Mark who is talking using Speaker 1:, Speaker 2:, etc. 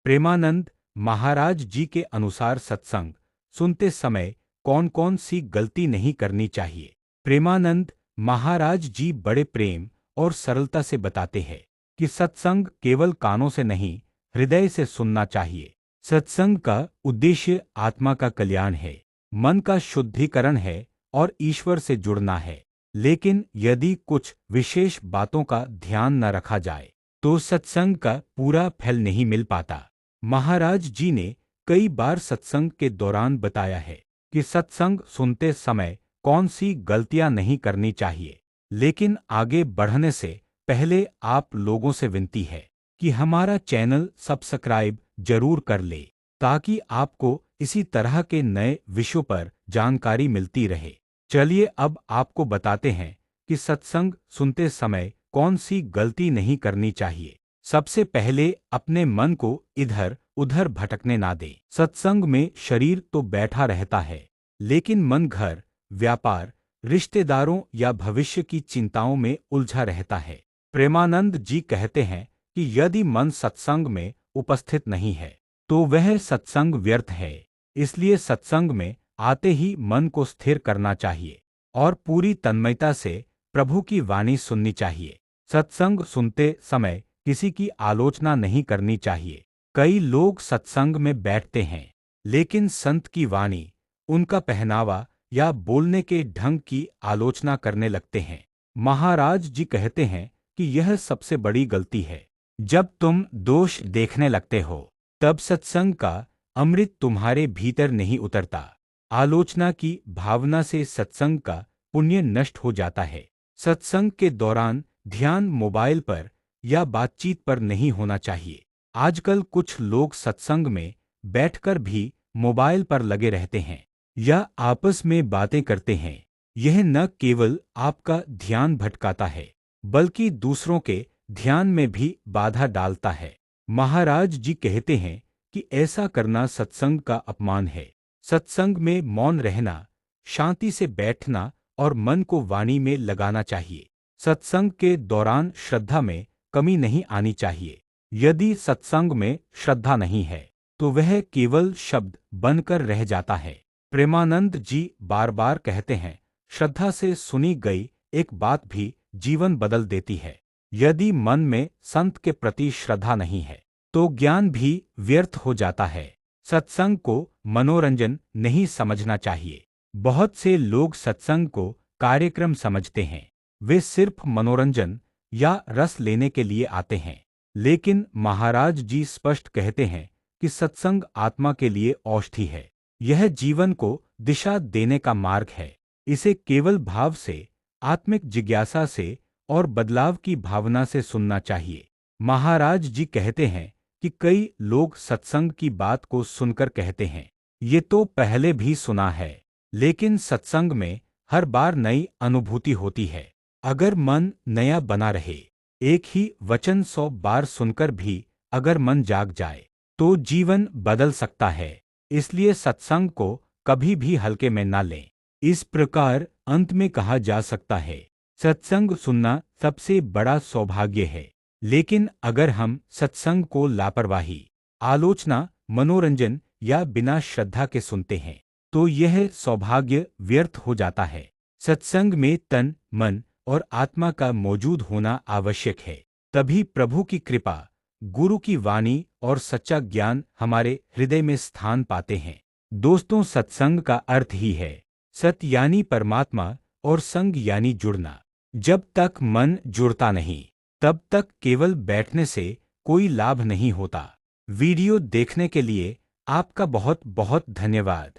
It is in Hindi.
Speaker 1: प्रेमानंद महाराज जी के अनुसार सत्संग सुनते समय कौन कौन सी गलती नहीं करनी चाहिए। प्रेमानंद महाराज जी बड़े प्रेम और सरलता से बताते हैं कि सत्संग केवल कानों से नहीं, हृदय से सुनना चाहिए। सत्संग का उद्देश्य आत्मा का कल्याण है, मन का शुद्धिकरण है और ईश्वर से जुड़ना है। लेकिन यदि कुछ विशेष बातों का ध्यान न रखा जाए तो सत्संग का पूरा फल नहीं मिल पाता। महाराज जी ने कई बार सत्संग के दौरान बताया है कि सत्संग सुनते समय कौन सी गलतियां नहीं करनी चाहिए। लेकिन आगे बढ़ने से पहले आप लोगों से विनती है कि हमारा चैनल सब्सक्राइब जरूर कर ले, ताकि आपको इसी तरह के नए विषयों पर जानकारी मिलती रहे। चलिए अब आपको बताते हैं कि सत्संग सुनते समय कौन सी गलती नहीं करनी चाहिए। सबसे पहले अपने मन को इधर उधर भटकने ना दें। सत्संग में शरीर तो बैठा रहता है, लेकिन मन घर, व्यापार, रिश्तेदारों या भविष्य की चिंताओं में उलझा रहता है। प्रेमानंद जी कहते हैं कि यदि मन सत्संग में उपस्थित नहीं है तो वह सत्संग व्यर्थ है। इसलिए सत्संग में आते ही मन को स्थिर करना चाहिए और पूरी तन्मयता से प्रभु की वाणी सुननी चाहिए। सत्संग सुनते समय किसी की आलोचना नहीं करनी चाहिए। कई लोग सत्संग में बैठते हैं, लेकिन संत की वाणी, उनका पहनावा या बोलने के ढंग की आलोचना करने लगते हैं। महाराज जी कहते हैं कि यह सबसे बड़ी गलती है। जब तुम दोष देखने लगते हो तब सत्संग का अमृत तुम्हारे भीतर नहीं उतरता। आलोचना की भावना से सत्संग का पुण्य नष्ट हो जाता है। सत्संग के दौरान ध्यान मोबाइल पर या बातचीत पर नहीं होना चाहिए। आजकल कुछ लोग सत्संग में बैठकर भी मोबाइल पर लगे रहते हैं या आपस में बातें करते हैं। यह न केवल आपका ध्यान भटकाता है, बल्कि दूसरों के ध्यान में भी बाधा डालता है। महाराज जी कहते हैं कि ऐसा करना सत्संग का अपमान है। सत्संग में मौन रहना, शांति से बैठना और मन को वाणी में लगाना चाहिए। सत्संग के दौरान श्रद्धा में कमी नहीं आनी चाहिए। यदि सत्संग में श्रद्धा नहीं है तो वह केवल शब्द बनकर रह जाता है। प्रेमानंद जी बार बार कहते हैं, श्रद्धा से सुनी गई एक बात भी जीवन बदल देती है। यदि मन में संत के प्रति श्रद्धा नहीं है तो ज्ञान भी व्यर्थ हो जाता है। सत्संग को मनोरंजन नहीं समझना चाहिए। बहुत से लोग सत्संग को कार्यक्रम समझते हैं। वे सिर्फ मनोरंजन या रस लेने के लिए आते हैं। लेकिन महाराज जी स्पष्ट कहते हैं कि सत्संग आत्मा के लिए औषधि है। यह जीवन को दिशा देने का मार्ग है। इसे केवल भाव से, आत्मिक जिज्ञासा से और बदलाव की भावना से सुनना चाहिए। महाराज जी कहते हैं कि कई लोग सत्संग की बात को सुनकर कहते हैं, ये तो पहले भी सुना है। लेकिन सत्संग में हर बार नई अनुभूति होती है। अगर मन नया बना रहे, एक ही वचन 100 बार सुनकर भी अगर मन जाग जाए तो जीवन बदल सकता है। इसलिए सत्संग को कभी भी हल्के में ना लें। इस प्रकार अंत में कहा जा सकता है, सत्संग सुनना सबसे बड़ा सौभाग्य है। लेकिन अगर हम सत्संग को लापरवाही, आलोचना, मनोरंजन या बिना श्रद्धा के सुनते हैं तो यह सौभाग्य व्यर्थ हो जाता है। सत्संग में तन, मन और आत्मा का मौजूद होना आवश्यक है। तभी प्रभु की कृपा, गुरु की वाणी और सच्चा ज्ञान हमारे हृदय में स्थान पाते हैं। दोस्तों, सत्संग का अर्थ ही है सत यानी परमात्मा और संग यानी जुड़ना। जब तक मन जुड़ता नहीं तब तक केवल बैठने से कोई लाभ नहीं होता। वीडियो देखने के लिए आपका बहुत बहुत धन्यवाद।